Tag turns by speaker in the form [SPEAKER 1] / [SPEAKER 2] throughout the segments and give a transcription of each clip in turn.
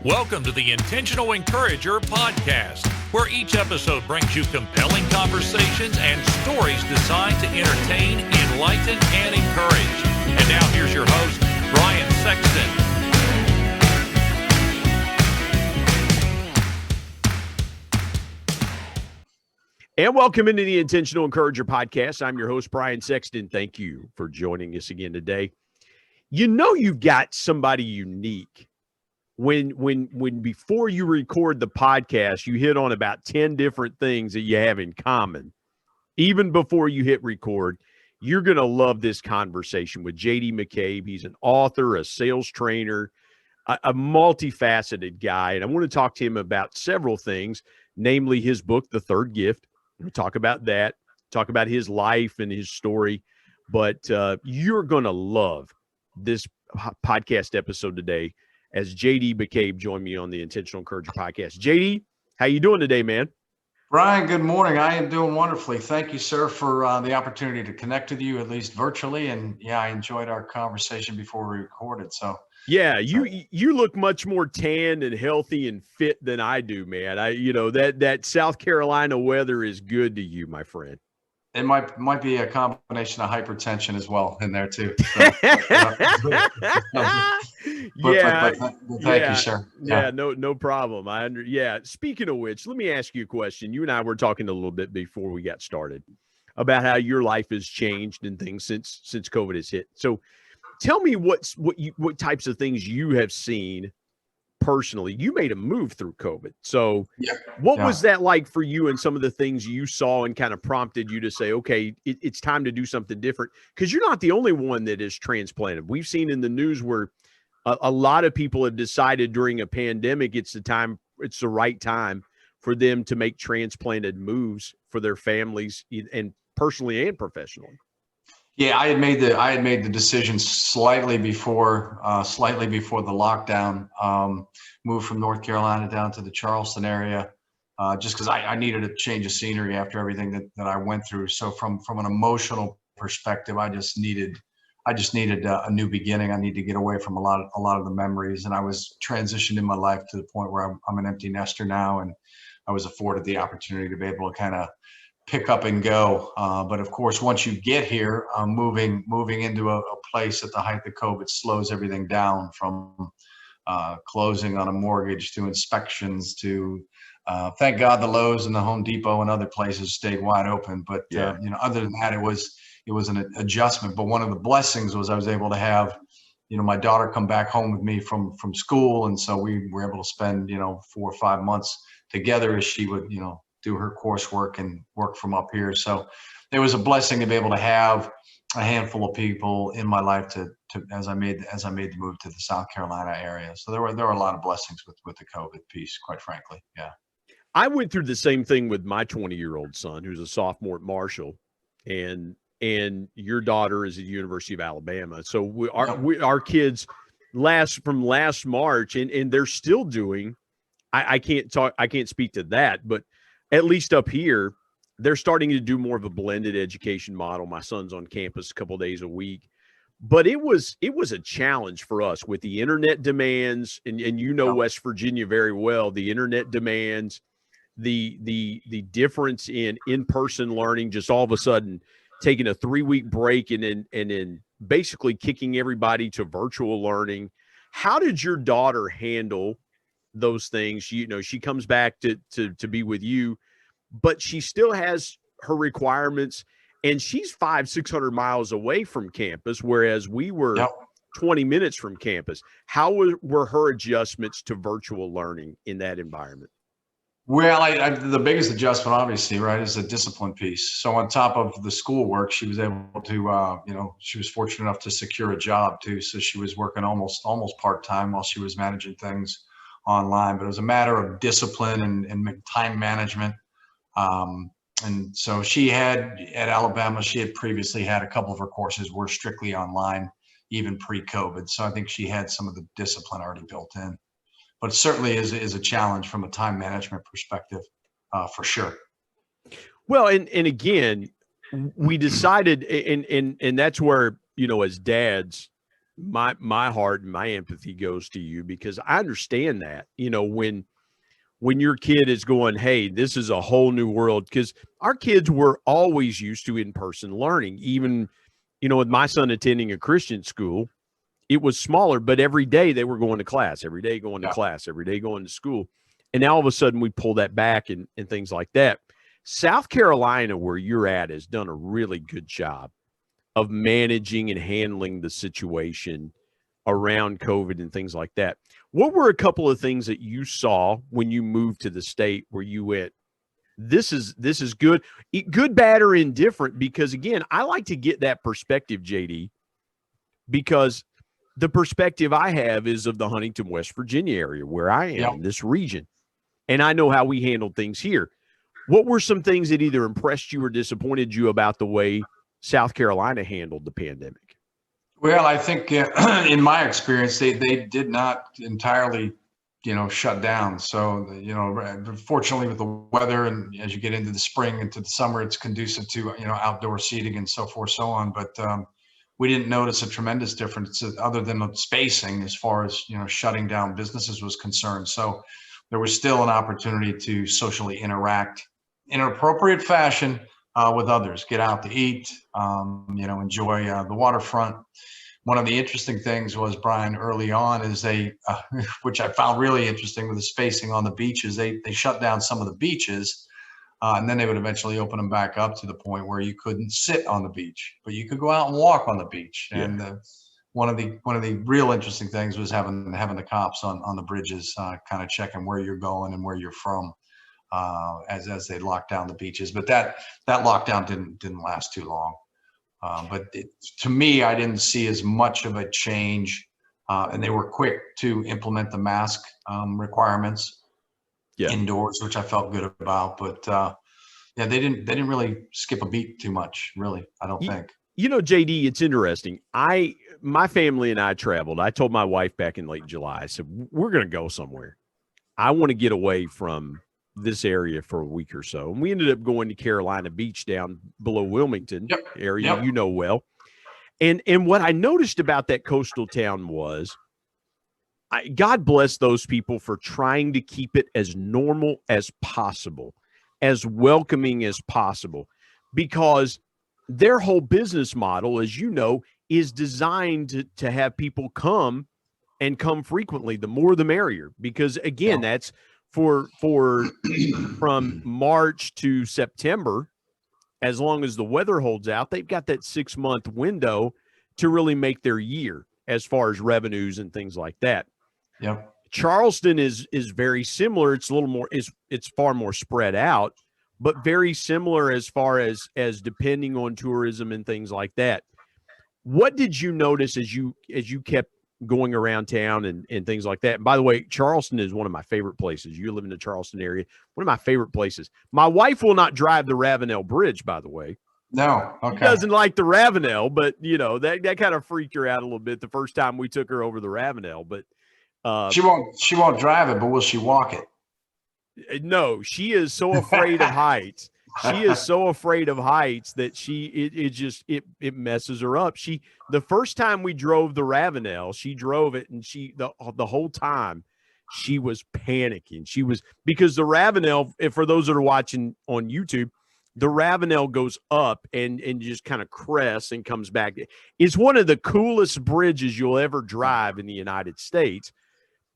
[SPEAKER 1] Welcome to the Intentional Encourager podcast, where each episode brings you compelling conversations and stories designed to entertain, enlighten, and encourage. And now here's your host, Brian Sexton.
[SPEAKER 2] And welcome into the Intentional Encourager podcast. I'm your host, Brian Sexton. Thank you for joining us again today. You know you've got somebody unique when before you record the podcast, you hit on about 10 different things that you have in common. Even before you hit record, you're going to love this conversation with JD McCabe. He's an author, a sales trainer, a multifaceted guy. And I want to talk to him about several things, namely his book, The Third Gift. We'll talk about that, talk about his life and his story. But you're going to love this podcast episode today as JD McCabe joined me on the Intentional Encourager podcast. JD, how you doing today, man?
[SPEAKER 3] Brian, good morning. I am doing wonderfully. Thank you, sir, for the opportunity to connect with you, at least virtually. And yeah, I enjoyed our conversation before we recorded. So
[SPEAKER 2] yeah, you look much more tanned and healthy and fit than I do, man. That South Carolina weather is good to you, my friend.
[SPEAKER 3] It might be a combination of hypertension as well in there too. Thank you, sir.
[SPEAKER 2] Yeah, no problem. Speaking of which, let me ask you a question. You and I were talking a little bit before we got started about how your life has changed and things since COVID has hit. So tell me what types of things you have seen personally. You made a move through COVID. So what was that like for you, and some of the things you saw and kind of prompted you to say, okay, it's time to do something different? Because you're not the only one that is transplanted. We've seen in the news where a lot of people have decided during a pandemic, it's the right time for them to make transplanted moves for their families, and personally and professionally.
[SPEAKER 3] Yeah, I had made the decision slightly before the lockdown. Moved from North Carolina down to the Charleston area, just because I needed a change of scenery after everything that I went through. So from an emotional perspective, I just needed a new beginning. I need to get away from a lot of the memories, and I was transitioned in my life to the point where I'm an empty nester now, and I was afforded the opportunity to be able to kind of pick up and go. But of course, once you get here, moving into a place at the height of COVID slows everything down, from closing on a mortgage to inspections to thank God the Lowe's and the Home Depot and other places stayed wide open. But other than that, it was an adjustment. But one of the blessings was I was able to have my daughter come back home with me from school, and so we were able to spend 4 or 5 months together as she would do her coursework and work from up here. So it was a blessing to be able to have a handful of people in my life to as I made the move to the South Carolina area. So there were a lot of blessings with the COVID piece, quite frankly. Yeah.
[SPEAKER 2] I went through the same thing with my 20-year-old son, who's a sophomore at Marshall, and your daughter is at the University of Alabama. So our kids from last March, and they're still doing. I can't speak to that, but at least up here, they're starting to do more of a blended education model. My son's on campus a couple of days a week, but it was a challenge for us with the internet demands, and West Virginia very well. The internet demands, the difference in-person learning, just all of a sudden taking a 3-week break and then basically kicking everybody to virtual learning. How did your daughter handle those things? She comes back to be with you, but she still has her requirements, and she's 500-600 miles away from campus, whereas we were 20 minutes from campus. How were her adjustments to virtual learning in that environment?
[SPEAKER 3] Well, the biggest adjustment, obviously, right, is the discipline piece. So on top of the schoolwork, she was able to, she was fortunate enough to secure a job too. So she was working almost part-time while she was managing things online. But it was a matter of discipline and time management. And so she had, at Alabama, she had previously had a couple of her courses were strictly online, even pre-COVID. So I think she had some of the discipline already built in. But it certainly is a challenge from a time management perspective, for sure.
[SPEAKER 2] Well, and again, we decided, and that's where, as dads, my heart and my empathy goes to you, because I understand that, when your kid is going, hey, this is a whole new world, because our kids were always used to in-person learning. Even, with my son attending a Christian school, it was smaller, but every day they were going to class, every day going to class, every day going to school. And now all of a sudden we pull that back and things like that. South Carolina, where you're at, has done a really good job of managing and handling the situation around COVID and things like that. What were a couple of things that you saw when you moved to the state where you went, this is good, good, bad, or indifferent? Because again, I like to get that perspective, JD, because the perspective I have is of the Huntington, West Virginia area where I am in this region. And I know how we handled things here. What were some things that either impressed you or disappointed you about the way South Carolina handled the pandemic?
[SPEAKER 3] Well, I think in my experience, they did not entirely, shut down. So, fortunately with the weather, and as you get into the spring, into the summer, it's conducive to, outdoor seating and so forth, so on. But we didn't notice a tremendous difference other than the spacing as far as, shutting down businesses was concerned. So there was still an opportunity to socially interact in an appropriate fashion with others, get out to eat, enjoy the waterfront. One of the interesting things was, Brian, early on is which I found really interesting with the spacing on the beaches, they shut down some of the beaches and then they would eventually open them back up to the point where you couldn't sit on the beach, but you could go out and walk on the beach. Yeah. And one of the real interesting things was having the cops on the bridges, kind of checking where you're going and where you're from. As they locked down the beaches, but that lockdown didn't last too long. But to me, I didn't see as much of a change, and they were quick to implement the mask requirements indoors, which I felt good about. But they didn't really skip a beat too much, really. I don't think.
[SPEAKER 2] JD, it's interesting. My family and I traveled. I told my wife back in late July, I said, we're going to go somewhere. I want to get away from this area for a week or so. And we ended up going to Carolina Beach down below Wilmington area, well. And what I noticed about that coastal town was, God bless those people for trying to keep it as normal as possible, as welcoming as possible, because their whole business model, as you know, is designed to have people come frequently. The more the merrier, because again, that's for from March to September, as long as the weather holds out, they've got that 6-month window to really make their year as far as revenues and things like that.
[SPEAKER 3] Yep.
[SPEAKER 2] Charleston is very similar. It's a little more, it's far more spread out, but very similar as far as depending on tourism and things like that. What did you notice as you kept going around town and things like that? And by the way, Charleston is one of my favorite places. You live in the Charleston area, one of my favorite places. My wife will not drive the Ravenel Bridge, by the way.
[SPEAKER 3] No, okay.
[SPEAKER 2] She doesn't like the Ravenel, but that kind of freaked her out a little bit the first time we took her over the Ravenel. But
[SPEAKER 3] she won't drive it, but will she walk
[SPEAKER 2] it? No, she is so afraid of heights. She is so afraid of heights that it messes her up. The first time we drove the Ravenel, she drove it, and the whole time she was panicking. Because the Ravenel, for those that are watching on YouTube, the Ravenel goes up and just kind of crests and comes back. It's one of the coolest bridges you'll ever drive in the United States,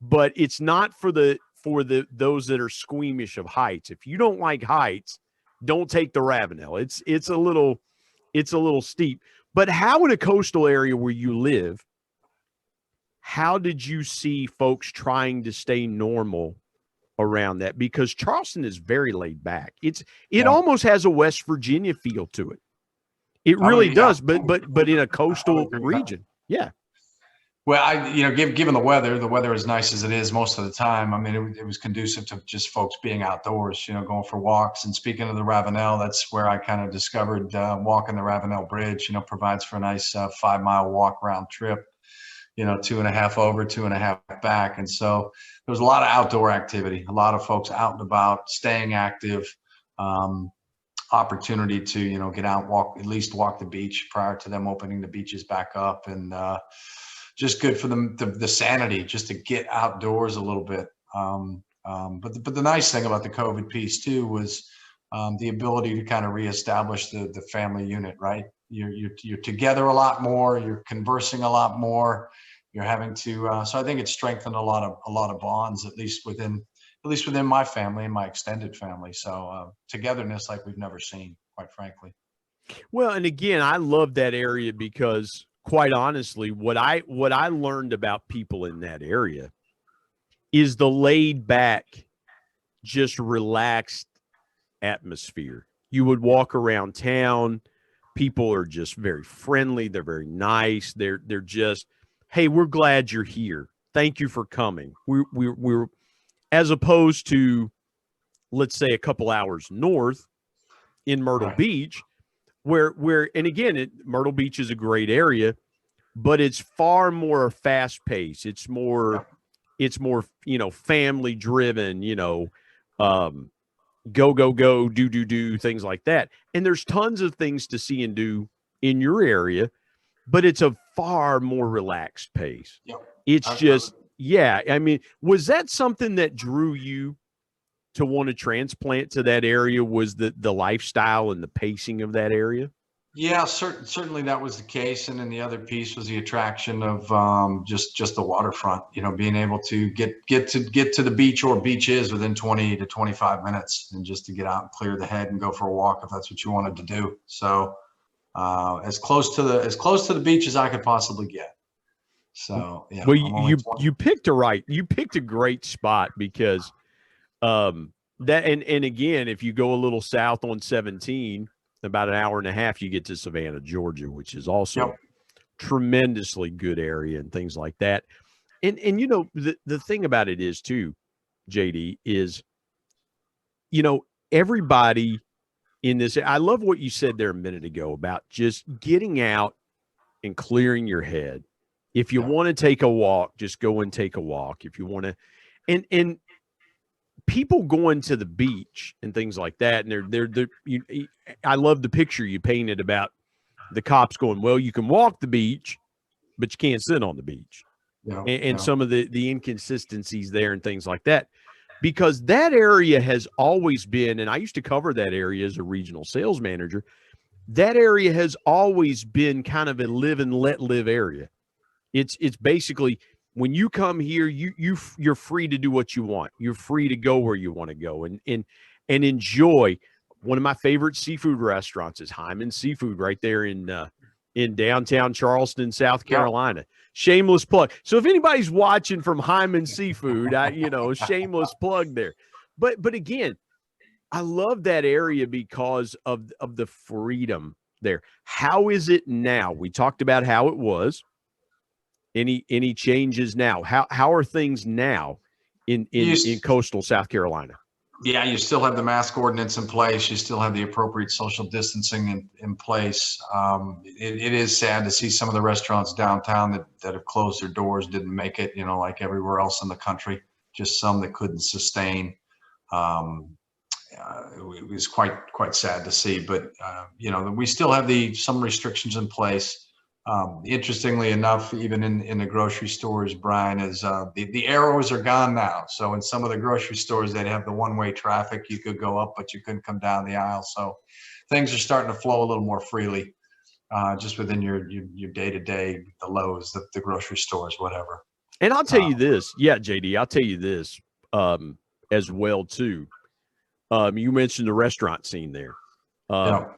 [SPEAKER 2] but it's not for those that are squeamish of heights. If you don't like heights, don't take the Ravenel. It's a little steep. But how in a coastal area where you live, how did you see folks trying to stay normal around that? Because Charleston is very laid back. It almost has a West Virginia feel to it. It really does, but in a coastal region. Yeah.
[SPEAKER 3] Well, given the weather as nice as it is most of the time, I mean, it was conducive to just folks being outdoors, going for walks. And speaking of the Ravenel, that's where I kind of discovered walking the Ravenel Bridge, provides for a nice 5-mile walk round trip, 2.5 over, 2.5 back. And so there was a lot of outdoor activity, a lot of folks out and about, staying active, opportunity to, get out, at least walk the beach prior to them opening the beaches back up. And, just good for the sanity, just to get outdoors a little bit. But the nice thing about the COVID piece too was the ability to kind of reestablish the family unit, right? You're together a lot more, you're conversing a lot more, you're having to, so I think it's strengthened a lot of bonds, at least within my family and my extended family. So togetherness like we've never seen, quite frankly.
[SPEAKER 2] Well, and again, I love that area because, quite honestly, what I learned about people in that area is the laid back, just relaxed atmosphere. You would walk around town, people are just very friendly, they're very nice, they're just, hey, we're glad you're here, thank you for coming. We're as opposed to, let's say, a couple hours north in Myrtle Beach, where and again, Myrtle Beach is a great area, but it's far more fast paced. It's more, family driven, go, do, things like that. And there's tons of things to see and do in your area, but it's a far more relaxed pace.
[SPEAKER 3] Yep.
[SPEAKER 2] It's just, yeah. I mean, was that something that drew you to want to transplant to that area? Was the lifestyle and the pacing of that area?
[SPEAKER 3] Yeah, certainly that was the case. And then the other piece was the attraction of just the waterfront, being able to get to the beach or beaches within 20 to 25 minutes, and just to get out and clear the head and go for a walk if that's what you wanted to do. So as close to the beach as I could possibly get. So yeah.
[SPEAKER 2] Well, you picked a great spot, because that and again, if you go a little south on 17, about an hour and a half, you get to Savannah, Georgia, which is also tremendously good area and things like that. And the thing about it is too, JD, is everybody in this, I love what you said there a minute ago about just getting out and clearing your head. If you want to take a walk, just go and take a walk. If you want to, and people going to the beach and things like that, and I love the picture you painted about the cops going, well, you can walk the beach, but you can't sit on the beach. And some of the inconsistencies there and things like that, because that area has always been, and I used to cover that area as a regional sales manager, that area has always been kind of a live and let live area. It's basically, when you come here, you're free to do what you want. You're free to go where you want to go and enjoy. One of my favorite seafood restaurants is Hyman Seafood, right there in downtown Charleston, South Carolina. Shameless plug. So if anybody's watching from Hyman Seafood, shameless plug there. But again, I love that area because of the freedom there. How is it now? We talked about how it was. Any changes now? How are things now in coastal South Carolina?
[SPEAKER 3] Yeah, you still have the mask ordinance in place. You still have the appropriate social distancing in place. It is sad to see some of the restaurants downtown that have closed their doors, didn't make it, like everywhere else in the country, just some that couldn't sustain. It was quite sad to see, but we still have some restrictions in place. Interestingly enough, even in the grocery stores, Brian, is the arrows are gone now. So in some of the grocery stores, they'd have the one-way traffic. You could go up, but you couldn't come down the aisle. So things are starting to flow a little more freely, just within your day-to-day, the Lowe's, the grocery stores, whatever.
[SPEAKER 2] And I'll tell you this, JD, I'll tell you this as well too. You mentioned the restaurant scene there.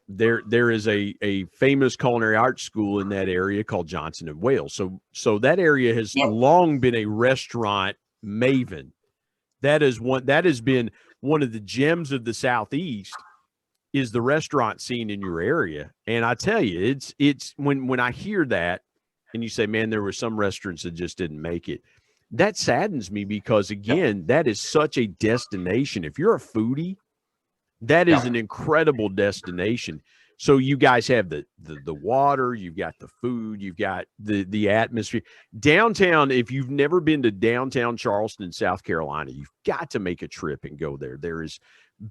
[SPEAKER 2] There is a famous culinary arts school in that area called Johnson and Wales. So that area has long been a restaurant maven. That has been one of the gems of the Southeast, is the restaurant scene in your area. And I tell you, it's when I hear that and you say, man, there were some restaurants that just didn't make it, that saddens me, because again, that is such a destination. If you're a foodie, that is an incredible destination. So you guys have the water, you've got the food, you've got the atmosphere. Downtown, if you've never been to downtown Charleston, South Carolina, you've got to make a trip and go there. There is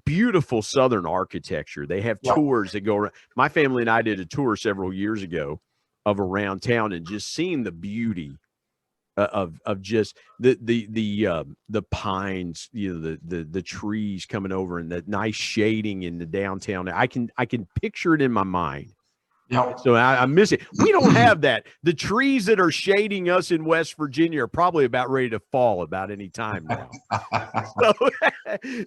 [SPEAKER 2] beautiful Southern architecture. They have tours that go around. My family and I did a tour several years ago of around town, and just seeing the beauty of just the pines, the trees coming over and the nice shading in the downtown. I can picture it in my mind.
[SPEAKER 3] Yep.
[SPEAKER 2] So I miss it. We don't have that. The trees that are shading us in West Virginia are probably about ready to fall about any time now.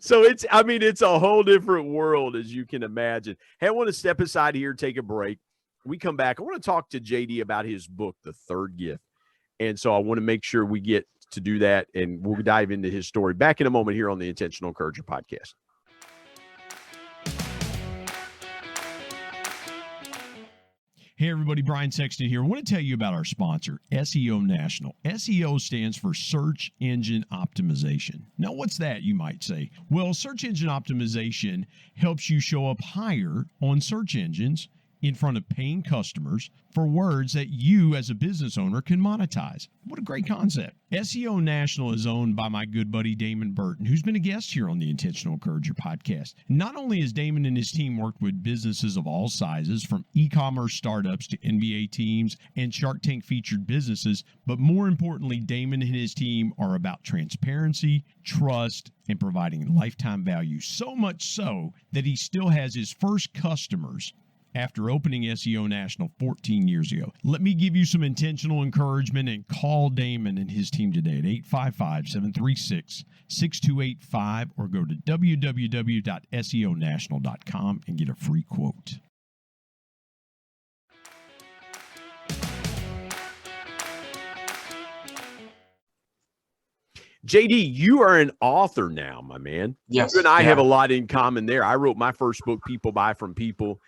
[SPEAKER 2] So it's a whole different world, as you can imagine. Hey, I want to step aside here, take a break. We come back. I want to talk to JD about his book, The Third Gift. And so I want to make sure we get to do that, and we'll dive into his story back in a moment here on the Intentional Encourager podcast.
[SPEAKER 4] Hey everybody, Brian Sexton here. I want to tell you about our sponsor, SEO National. SEO stands for Search Engine Optimization. Now, what's that, you might say? Well, search engine optimization helps you show up higher on search engines in front of paying customers for words that you as a business owner can monetize. What a great concept. SEO National is owned by my good buddy Damon Burton, who's been a guest here on the Intentional Encourager podcast. Not only has Damon and his team worked with businesses of all sizes, from e-commerce startups to NBA teams and Shark Tank featured businesses, but more importantly, Damon and his team are about transparency, trust, and providing lifetime value. So much so that he still has his first customers after opening SEO National 14 years ago. Let me give you some intentional encouragement and call Damon and his team today at 855-736-6285 or go to www.seonational.com and get a free quote.
[SPEAKER 2] JD, you are an author now, my man.
[SPEAKER 3] Yes.
[SPEAKER 2] You and I have a lot in common there. I wrote my first book, People Buy From People.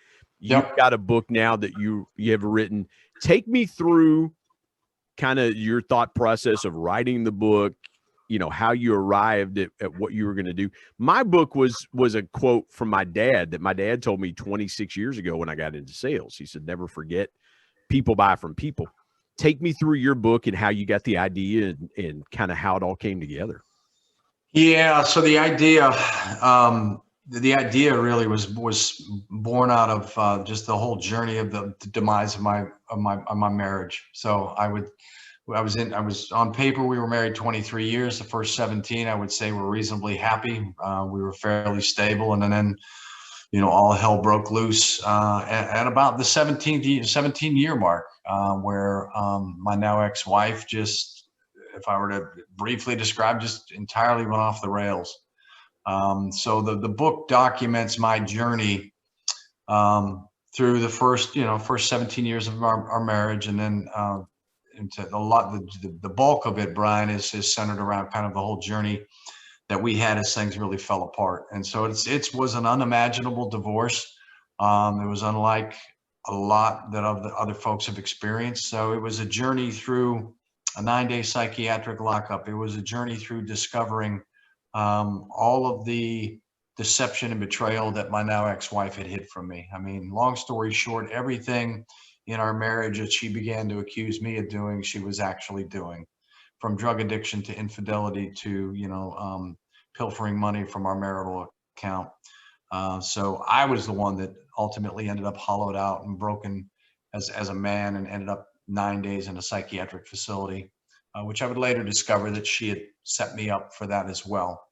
[SPEAKER 2] You've got a book now that you have written. Take me through kind of your thought process of writing the book, how you arrived at what you were going to do. My book was a quote from my dad that my dad told me 26 years ago when I got into sales. He said, never forget, people buy from people. Take me through your book and how you got the idea and kind of how it all came together.
[SPEAKER 3] Yeah. So the idea really was born out of just the whole journey of the demise of my marriage. So I was on paper, we were married 23 years. The first 17, I would say, were reasonably happy. We were fairly stable, and then all hell broke loose at about the 17 year mark, where my now ex-wife, just, if I were to briefly describe, just entirely went off the rails. So the book documents my journey through the first 17 years of our marriage, and then into the bulk of it, Brian, is centered around kind of the whole journey that we had as things really fell apart. And so it was an unimaginable divorce. It was unlike a lot that other folks have experienced. So it was a journey through a 9-day psychiatric lockup. It was a journey through discovering all of the deception and betrayal that my now ex-wife had hid from me. I mean, long story short, everything in our marriage that she began to accuse me of doing, she was actually doing, from drug addiction to infidelity to, pilfering money from our marital account. So I was the one that ultimately ended up hollowed out and broken as a man, and ended up 9 days in a psychiatric facility, which I would later discover that she had set me up for that as well.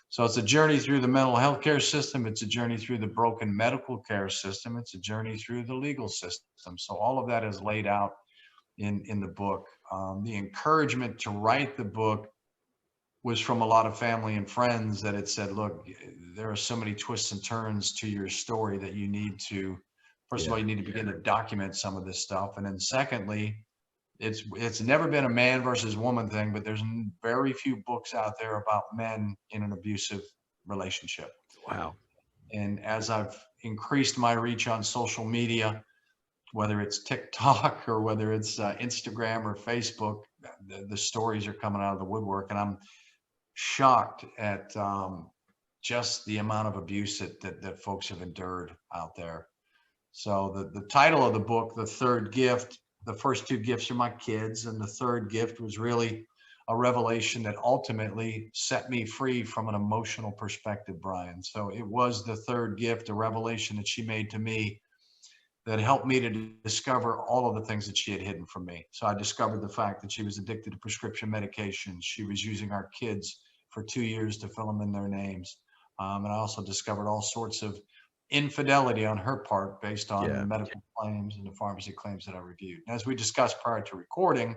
[SPEAKER 3] So it's a journey through the mental health care system. It's a journey through the broken medical care system. It's a journey through the legal system. So all of that is laid out in the book. The encouragement to write the book was from a lot of family and friends that had said, look, there are so many twists and turns to your story that you need to, first of all, you need to begin to document some of this stuff. And then secondly, it's never been a man versus woman thing, but there's very few books out there about men in an abusive relationship.
[SPEAKER 2] Wow.
[SPEAKER 3] And as I've increased my reach on social media, whether it's TikTok or whether it's Instagram or Facebook, the stories are coming out of the woodwork, and I'm shocked at just the amount of abuse that folks have endured out there. So the title of the book, The Third Gift, the first two gifts are my kids, and the third gift was really a revelation that ultimately set me free from an emotional perspective, Brian. So it was the third gift, a revelation that she made to me that helped me to discover all of the things that she had hidden from me. So I discovered the fact that she was addicted to prescription medications. She was using our kids for 2 years to fill them in their names. And I also discovered all sorts of infidelity on her part based on the medical claims and the pharmacy claims that I reviewed. And as we discussed prior to recording,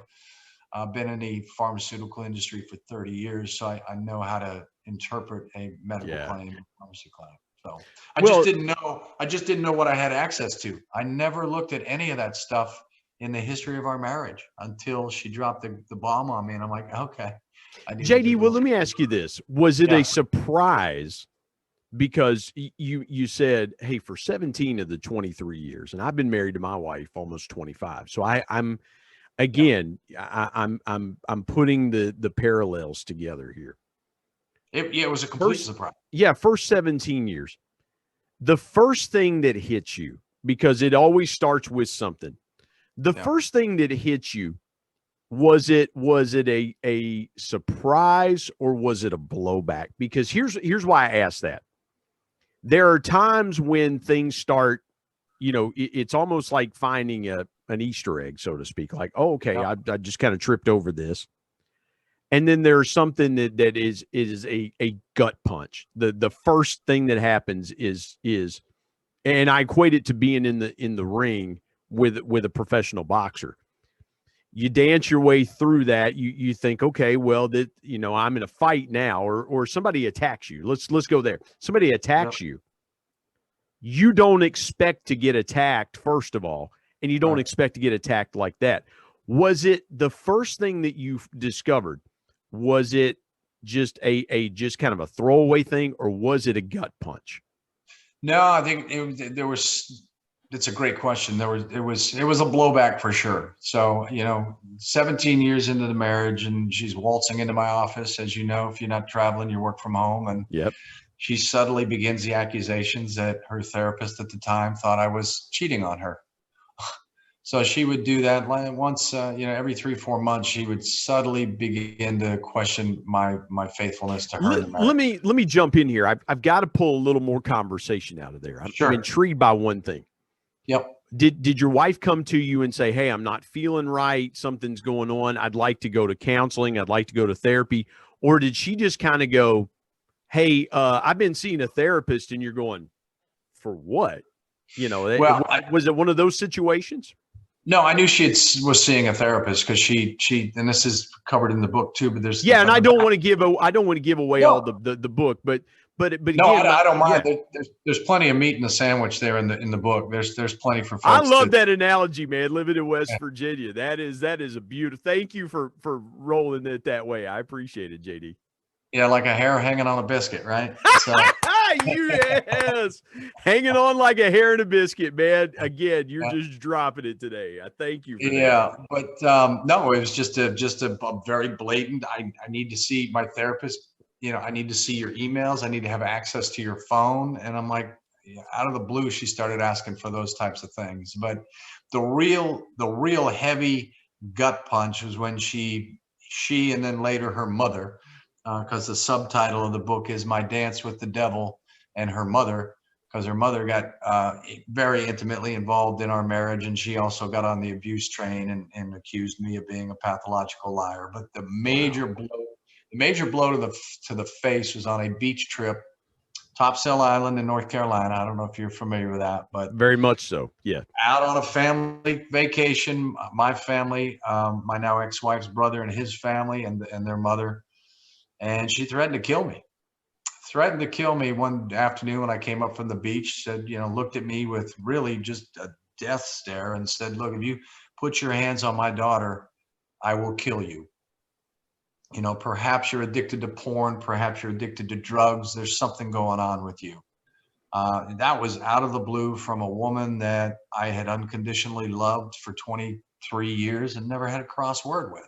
[SPEAKER 3] I've been in the pharmaceutical industry for 30 years, so I know how to interpret a medical claim and pharmacy claim. So I just didn't know what I had access to. I never looked at any of that stuff in the history of our marriage until she dropped the bomb on me. And I'm like, okay.
[SPEAKER 2] JD, well, let me ask you this. Was it a surprise? Because you said, hey, for 17 of the 23 years, and I've been married to my wife almost 25. So I'm putting the parallels together here.
[SPEAKER 3] It was a complete surprise.
[SPEAKER 2] Yeah, first 17 years. The first thing that hits you, because it always starts with something. The first thing that hits you, was it a surprise or was it a blowback? Because here's why I asked that. There are times when things start, it's almost like finding an Easter egg, so to speak. Like, oh, okay, I just kind of tripped over this. And then there's something that is a gut punch. The first thing that happens is, and I equate it to being in the ring with a professional boxer. You dance your way through that. You think, okay, well, that I'm in a fight now, or somebody attacks you. Let's go there. Somebody attacks you. You don't expect to get attacked, first of all, and you don't expect to get attacked like that. Was it the first thing that you discovered? Was it just just kind of a throwaway thing, or was it a gut punch?
[SPEAKER 3] No, I think it's a great question. It was a blowback for sure. So, 17 years into the marriage, and she's waltzing into my office. As you know, if you're not traveling, you work from home. And she subtly begins the accusations that her therapist at the time thought I was cheating on her. So she would do that once, every 3-4 months, she would subtly begin to question my faithfulness to her.
[SPEAKER 2] Let me jump in here. I've got to pull a little more conversation out of there. I'm intrigued by one thing.
[SPEAKER 3] Yep.
[SPEAKER 2] Did your wife come to you and say, hey, I'm not feeling right, something's going on, I'd like to go to counseling, I'd like to go to therapy? Or did she just kind of go, hey, I've been seeing a therapist, and you're going, for what? Was it one of those situations?
[SPEAKER 3] No, I knew she was seeing a therapist because she, and this is covered in the book too. But there's
[SPEAKER 2] and I don't want to give away all the book, but again,
[SPEAKER 3] no, I don't mind. There's plenty of meat in the sandwich there in the book. There's plenty for folks.
[SPEAKER 2] I love that analogy, man. Living in West Virginia, that is a beautiful. Thank you for rolling it that way. I appreciate it, JD.
[SPEAKER 3] Yeah, like a hair hanging on a biscuit, right? So.
[SPEAKER 2] Yes, hanging on like a hair in a biscuit, man. Again, you're just dropping it today. I thank you for that.
[SPEAKER 3] But no, it was just a very blatant. I need to see my therapist. I need to see your emails. I need to have access to your phone. And I'm like, out of the blue, she started asking for those types of things. But the real heavy gut punch was when she and then later her mother. Because the subtitle of the book is My Dance with the Devil and Her Mother, because her mother got very intimately involved in our marriage, and she also got on the abuse train and accused me of being a pathological liar. But the major blow to the face was on a beach trip, Topsail Island in North Carolina. I don't know if you're familiar with that, but
[SPEAKER 2] very much so. Yeah,
[SPEAKER 3] out on a family vacation, my family, my now ex-wife's brother and his family, and their mother. And she threatened to kill me. One afternoon when I came up from the beach, said, looked at me with really just a death stare and said, look, if you put your hands on my daughter, I will kill you. Perhaps you're addicted to porn. Perhaps you're addicted to drugs. There's something going on with you. That was out of the blue from a woman that I had unconditionally loved for 23 years and never had a cross word with.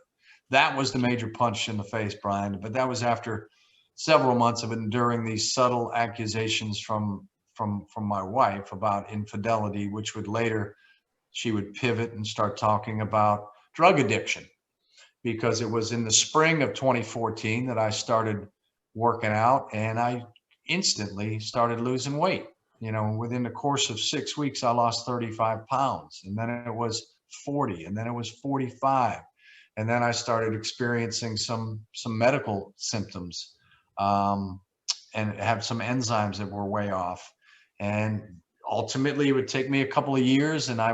[SPEAKER 3] That was the major punch in the face, Brian. But that was after several months of enduring these subtle accusations from my wife about infidelity, which would later, she would pivot and start talking about drug addiction. Because it was in the spring of 2014 that I started working out, and I instantly started losing weight. within the course of 6 weeks, I lost 35 pounds, and then it was 40, and then it was 45. And then I started experiencing some medical symptoms, and have some enzymes that were way off. And ultimately it would take me a couple of years, and I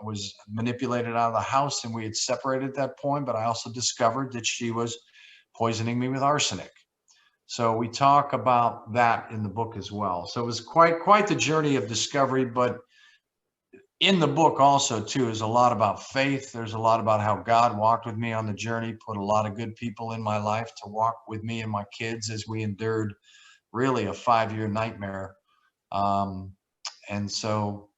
[SPEAKER 3] was manipulated out of the house, and we had separated at that point, but I also discovered that she was poisoning me with arsenic. So we talk about that in the book as well. So it was quite the journey of discovery, but in the book also too is a lot about faith. There's a lot about how God walked with me on the journey, put a lot of good people in my life to walk with me and my kids as we endured really a 5-year nightmare. And so,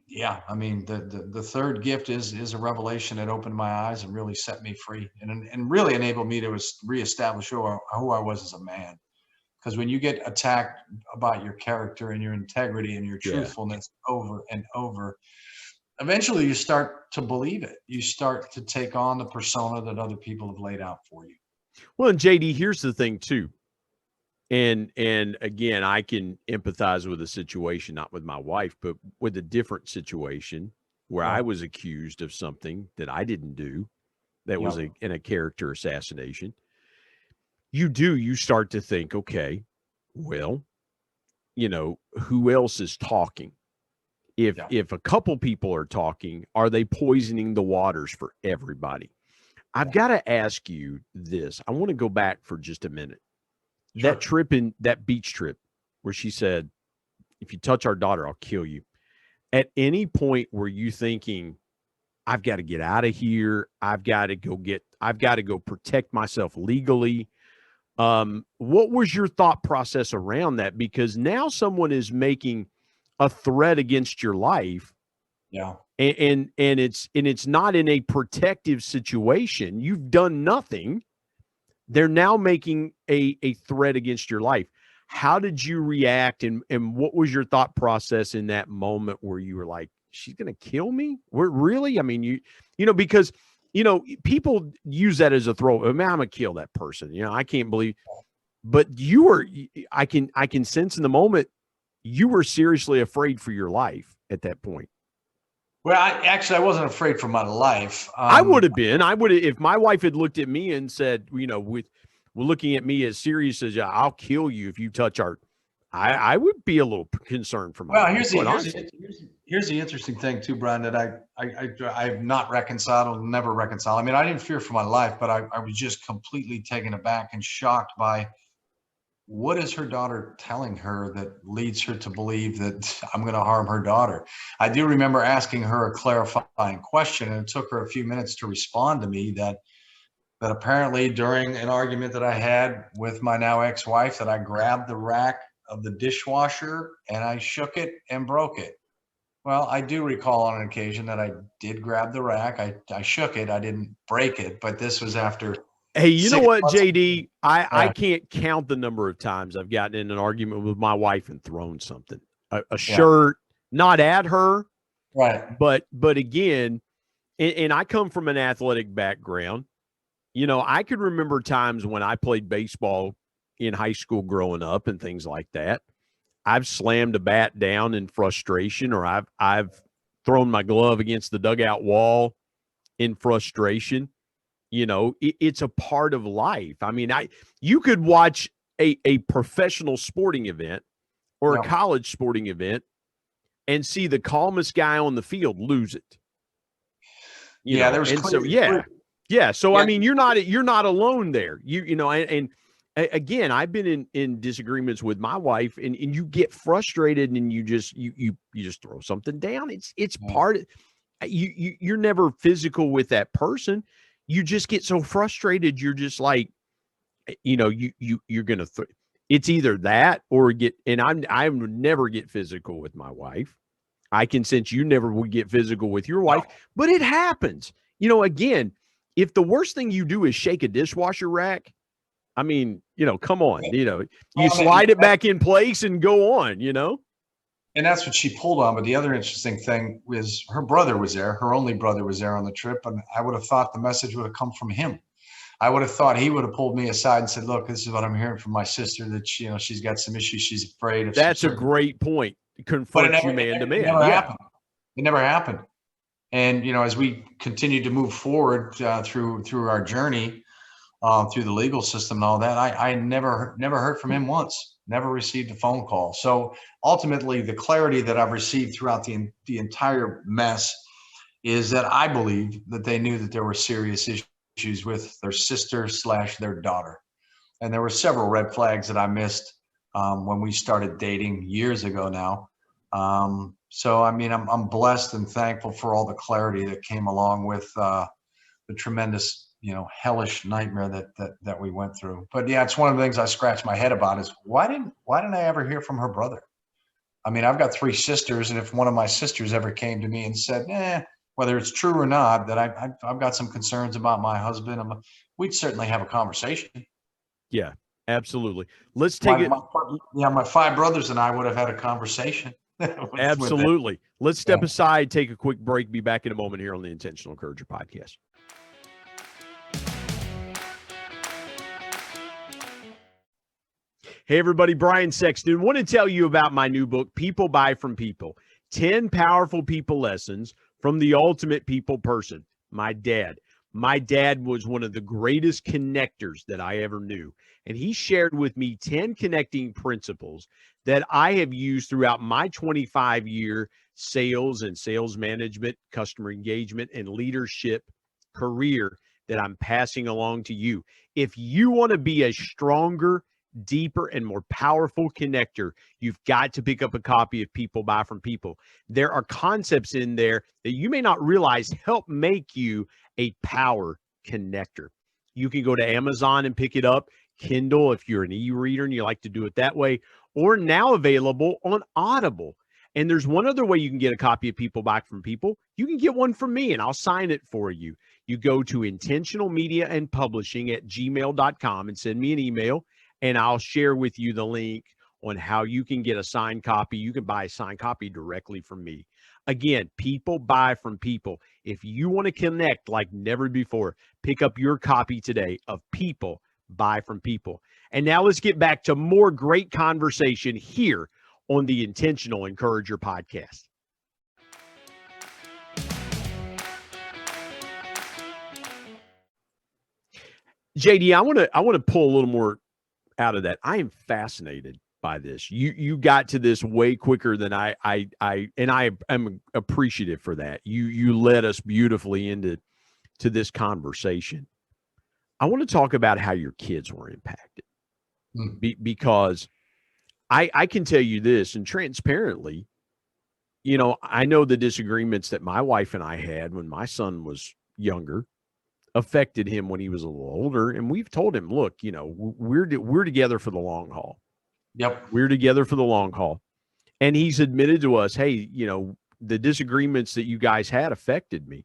[SPEAKER 3] yeah, I mean, the third gift is a revelation that opened my eyes and really set me free, and really enabled me to reestablish who I was as a man. Because when you get attacked about your character and your integrity and your truthfulness over and over, eventually you start to believe it. You start to take on the persona that other people have laid out for you.
[SPEAKER 2] Well, and JD, here's the thing too. And again, I can empathize with a situation, not with my wife, but with a different situation where I was accused of something that I didn't do, that was in a character assassination. You start to think, okay, well, who else is talking? If a couple people are talking, are they poisoning the waters for everybody? I've got to ask you this. I want to go back for just a minute. Sure. That beach trip where she said, if you touch our daughter, I'll kill you. At any point were you thinking, I've got to get out of here. I've got to go protect myself legally. What was your thought process around that? Because now someone is making a threat against your life.
[SPEAKER 3] Yeah.
[SPEAKER 2] And it's not in a protective situation. You've done nothing. They're now making a threat against your life. How did you react, and what was your thought process in that moment where you were like, she's going to kill me? Really? I mean, because, people use that as a throw. I mean, I'm going to kill that person. I can't believe, but I can sense in the moment, you were seriously afraid for your life at that point.
[SPEAKER 3] Well, I wasn't afraid for my life.
[SPEAKER 2] I would have been. If my wife had looked at me and said, we're looking at me as serious as I'll kill you if you touch our, I would be a little concerned for my life.
[SPEAKER 3] Here's the interesting thing too, Brian, that I've not reconciled, will never reconcile. I mean, I didn't fear for my life, but I was just completely taken aback and shocked by what is her daughter telling her that leads her to believe that I'm going to harm her daughter? I do remember asking her a clarifying question, and it took her a few minutes to respond to me that apparently during an argument that I had with my now ex-wife, that I grabbed the rack of the dishwasher and I shook it and broke it. Well, I do recall on an occasion that I did grab the rack. I shook it. I didn't break it, but this was after.
[SPEAKER 2] Hey, you know what, JD? I can't count the number of times I've gotten in an argument with my wife and thrown something, a shirt, not at her,
[SPEAKER 3] right?
[SPEAKER 2] But again, and I come from an athletic background. I could remember times when I played baseball in high school growing up and things like that. I've slammed a bat down in frustration, or I've thrown my glove against the dugout wall in frustration. It's a part of life. I mean, you could watch a professional sporting event or a college sporting event and see the calmest guy on the field lose it. So I mean, you're not alone there. And again, I've been in disagreements with my wife, and you get frustrated and you just throw something down. It's part of you're never physical with that person. You just get so frustrated. You're just like, you're going to, it's either that or I would never get physical with my wife. I can sense you never would get physical with your wife, but it happens. Again, if the worst thing you do is shake a dishwasher rack, I mean, come on, you slide it back in place and go on,
[SPEAKER 3] And that's what she pulled on. But the other interesting thing was her brother was there. Her only brother was there on the trip. And I would have thought the message would have come from him. I would have thought he would have pulled me aside and said, look, this is what I'm hearing from my sister, that she's got some issues. She's afraid of
[SPEAKER 2] That's a
[SPEAKER 3] certain.
[SPEAKER 2] great point.
[SPEAKER 3] But it
[SPEAKER 2] Confronts you man to man.
[SPEAKER 3] It never happened. It never happened. And, as we continued to move forward through our journey, through the legal system and all that, I never heard from him once, never received a phone call. So ultimately, the clarity that I've received throughout the entire mess is that I believe that they knew that there were serious issues with their sister / their daughter. And there were several red flags that I missed when we started dating years ago now. So, I mean, I'm blessed and thankful for all the clarity that came along with the tremendous, hellish nightmare that we went through. But yeah, it's one of the things I scratch my head about is why didn't I ever hear from her brother? I mean, I've got 3 sisters, and if one of my sisters ever came to me and said, whether it's true or not, that I've got some concerns about my husband, we'd certainly have a conversation.
[SPEAKER 2] Yeah, absolutely. Let's take it.
[SPEAKER 3] My 5 brothers and I would have had a conversation.
[SPEAKER 2] Absolutely. Let's step aside, take a quick break, be back in a moment here on the Intentional Encourager podcast. Hey, everybody, Brian Sexton. Want to tell you about my new book, People Buy From People, 10 Powerful People Lessons from the Ultimate People Person. My dad. My dad was one of the greatest connectors that I ever knew. And he shared with me 10 connecting principles that I have used throughout my 25-year sales and sales management, customer engagement, and leadership career that I'm passing along to you. If you want to be a stronger, deeper, and more powerful connector, you've got to pick up a copy of People Buy From People. There are concepts in there that you may not realize help make you a power connector. You can go to Amazon and pick it up, Kindle if you're an e-reader and you like to do it that way, or now available on Audible. And there's one other way you can get a copy of People Buy From People. You can get one from me and I'll sign it for you. You go to intentionalmediaandpublishing@gmail.com and send me an email, and I'll share with you the link on how you can get a signed copy. You can buy a signed copy directly from me. Again, People Buy From People. If you want to connect like never before, pick up your copy today of People Buy From People. And now let's get back to more great conversation here on the Intentional Encourager podcast. JD, I want to pull a little more out of that. I am fascinated by this. You got to this way quicker than I am appreciative for that. You led us beautifully into this conversation. I want to talk about how your kids were impacted, because I can tell you this, and transparently, I know the disagreements that my wife and I had when my son was younger affected him when he was a little older. And we've told him, look, we're together for the long haul.
[SPEAKER 3] Yep.
[SPEAKER 2] We're together for the long haul. And he's admitted to us, hey, the disagreements that you guys had affected me.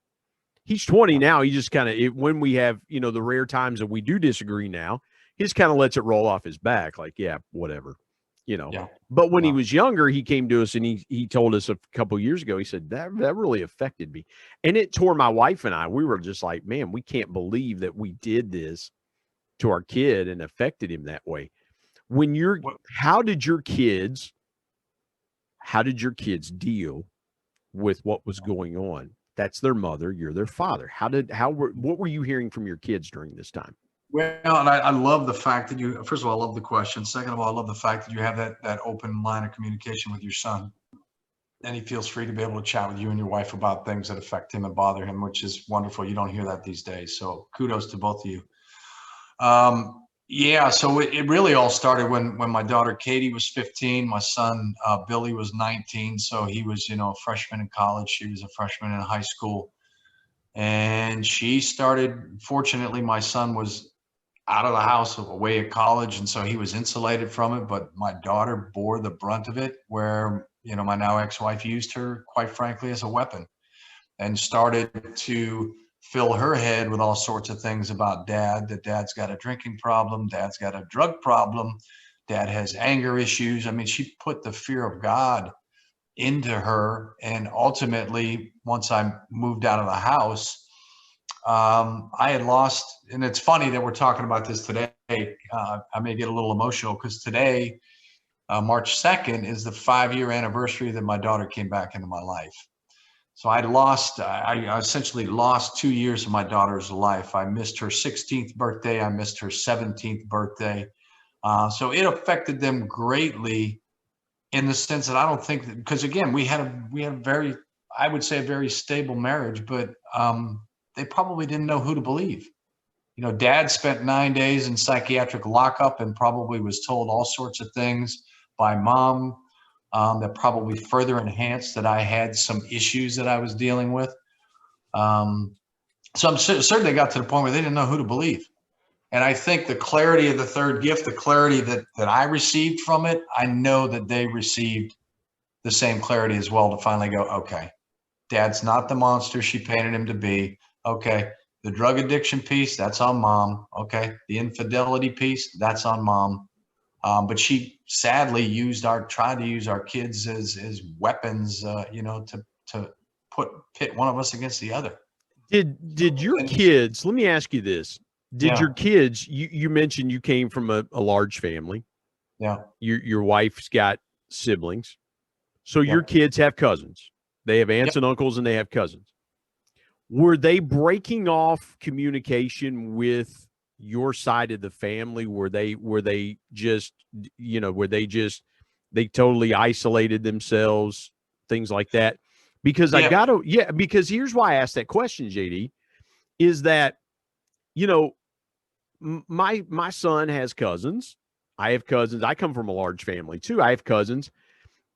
[SPEAKER 2] He's 20 now. He just kind of, when we have, the rare times that we do disagree now, he just kind of lets it roll off his back. Like, yeah, whatever, Yeah. But when he was younger, he came to us and he told us a couple of years ago, he said, that really affected me. And it tore my wife and I. We were just like, man, we can't believe that we did this to our kid and affected him that way. How did your kids deal with what was going on? That's their mother. You're their father. What were you hearing from your kids during this time?
[SPEAKER 3] Well, and I love the fact that first of all, I love the question. Second of all, I love the fact that you have that open line of communication with your son. And he feels free to be able to chat with you and your wife about things that affect him and bother him, which is wonderful. You don't hear that these days. So kudos to both of you. So it really all started when my daughter Katie was 15, my son Billy was 19. So he was, a freshman in college. She was a freshman in high school. And she started, fortunately, my son was out of the house, away at college, and so he was insulated from it. But my daughter bore the brunt of it, where, my now ex-wife used her, quite frankly, as a weapon, and started to fill her head with all sorts of things about dad, that dad's got a drinking problem, dad's got a drug problem, dad has anger issues. I mean, she put the fear of God into her. And ultimately, once I moved out of the house, I had lost, and it's funny that we're talking about this today. I may get a little emotional because today, March 2nd, is the 5-year anniversary that my daughter came back into my life. So I essentially lost 2 years of my daughter's life. I missed her 16th birthday. I missed her 17th birthday. So it affected them greatly in the sense that I don't think that, because again, we had a very, I would say, a very stable marriage, but they probably didn't know who to believe. You know, Dad spent 9 days in psychiatric lockup and probably was told all sorts of things by Mom that probably further enhanced that I had some issues that I was dealing with. So I'm certain they got to the point where they didn't know who to believe. And I think the clarity of the third gift, the clarity that I received from it, I know that they received the same clarity as well to finally go, okay, Dad's not the monster she painted him to be. Okay, the drug addiction piece, that's on Mom. Okay, the infidelity piece, that's on Mom. But she sadly tried to use our kids as weapons, to pit one of us against the other.
[SPEAKER 2] Did your kids, let me ask you this. Did your kids, you mentioned you came from a large family.
[SPEAKER 3] Yeah.
[SPEAKER 2] Your wife's got siblings. So your kids have cousins. They have aunts and uncles and they have cousins. Were they breaking off communication with your side of the family? Were they just, they totally isolated themselves, things like that? Because because here's why I asked that question, JD, is that, my son has cousins. I have cousins. I come from a large family too. I have cousins.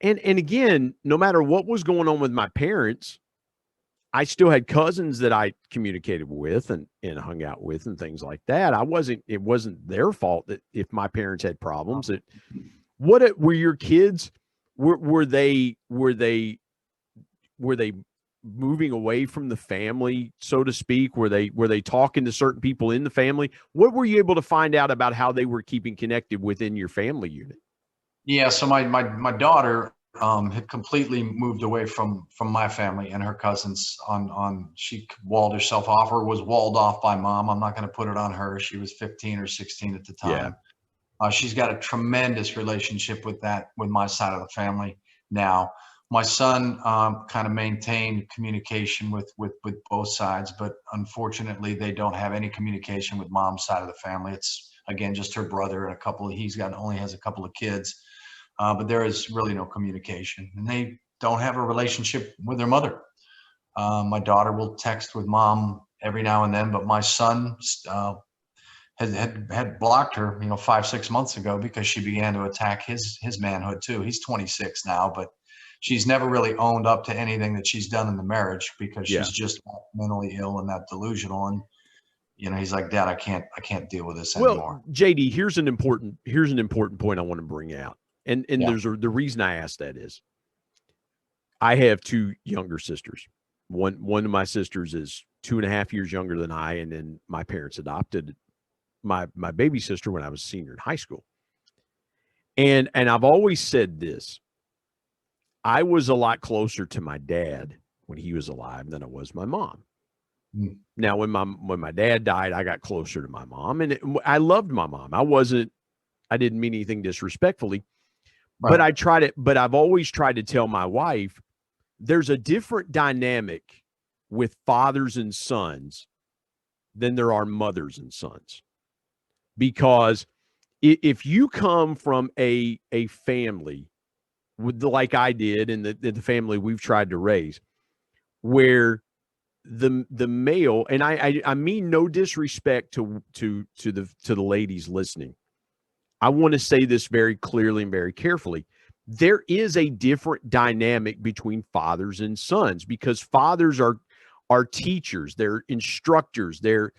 [SPEAKER 2] And again, no matter what was going on with my parents, I still had cousins that I communicated with and hung out with and things like that. It wasn't their fault that if my parents had problems. Were your kids, were they moving away from the family, so to speak? Were they talking to certain people in the family? What were you able to find out about how they were keeping connected within your family unit?
[SPEAKER 3] Yeah, so my daughter had completely moved away from my family and her cousins. She walled herself off, or was walled off by Mom. I'm not going to put it on her. She was 15 or 16 at the time. Yeah. She's got a tremendous relationship with my side of the family now. My son kind of maintained communication with both sides, but unfortunately, they don't have any communication with Mom's side of the family. It's again just her brother and only has a couple of kids. But there is really no communication, and they don't have a relationship with their mother. My daughter will text with Mom every now and then, but my son had blocked her, 5-6 months ago because she began to attack his manhood too. He's 26 now, but she's never really owned up to anything that she's done in the marriage because she's just mentally ill and that delusional. And he's like, Dad, I can't deal with this anymore.
[SPEAKER 2] Well, JD, here's an important point I want to bring out. And the reason I asked that is I have 2 younger sisters. One of my sisters is 2.5 years younger than I, and then my parents adopted my baby sister when I was a senior in high school. And I've always said this. I was a lot closer to my dad when he was alive than I was my mom. Mm. Now, when my dad died, I got closer to my mom, and I loved my mom. I didn't mean anything disrespectfully. Right. But I've always tried to tell my wife there's a different dynamic with fathers and sons than there are mothers and sons. Because if you come from a family like I did and the family we've tried to raise, where the male, and I mean no disrespect to the ladies listening, I want to say this very clearly and very carefully. There is a different dynamic between fathers and sons because fathers are teachers, they're instructors, they're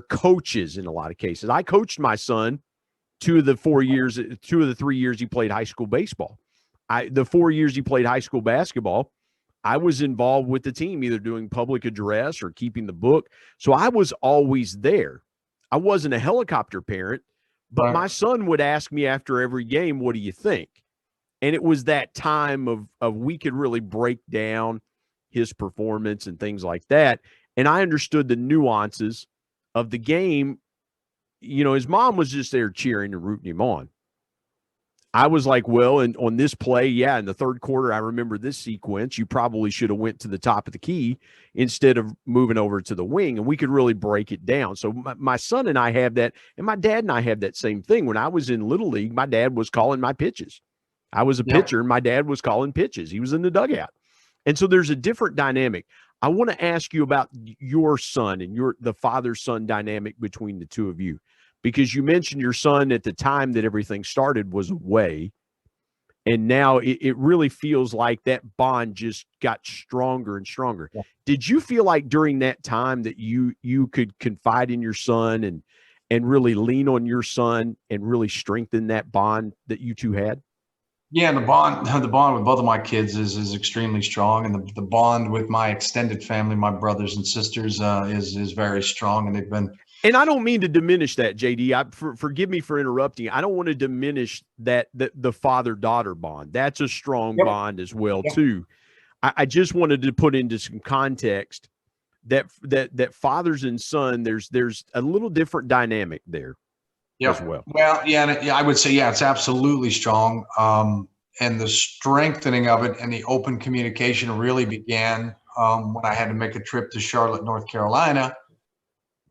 [SPEAKER 2] coaches in a lot of cases. I coached my son 2 of the 3 years he played high school baseball. The 4 years he played high school basketball, I was involved with the team, either doing public address or keeping the book. So I was always there. I wasn't a helicopter parent. But my son would ask me after every game, what do you think? And it was that time of we could really break down his performance and things like that. and I understood the nuances of the game. You know, his mom was just there cheering and rooting him on. I was like, well, and on this play, yeah, in the third quarter, I remember this sequence. You probably should have went to the top of the key instead of moving over to the wing, and we could really break it down. So my son and I have that, and my dad and I have that same thing. When I was in Little League, my dad was calling my pitches. I was a pitcher, and my dad was calling pitches. He was in the dugout. And so there's a different dynamic. I want to ask you about your son and the father-son dynamic between the two of you. Because you mentioned your son at the time that everything started was away. And now it really feels like that bond just got stronger and stronger. Yeah. Did you feel like during that time that you could confide in your son and really lean on your son and really strengthen that bond that you two had?
[SPEAKER 3] Yeah, the bond with both of my kids is extremely strong, and the bond with my extended family, my brothers and sisters, is very strong, and they've been.
[SPEAKER 2] And I don't mean to diminish that, JD. Forgive me for interrupting. I don't want to diminish the father-daughter bond. That's a strong bond as well, too. I just wanted to put into some context that fathers and son, there's a little different dynamic there as well.
[SPEAKER 3] Well, yeah, I would say, yeah, it's absolutely strong. And the strengthening of it and the open communication really began when I had to make a trip to Charlotte, North Carolina.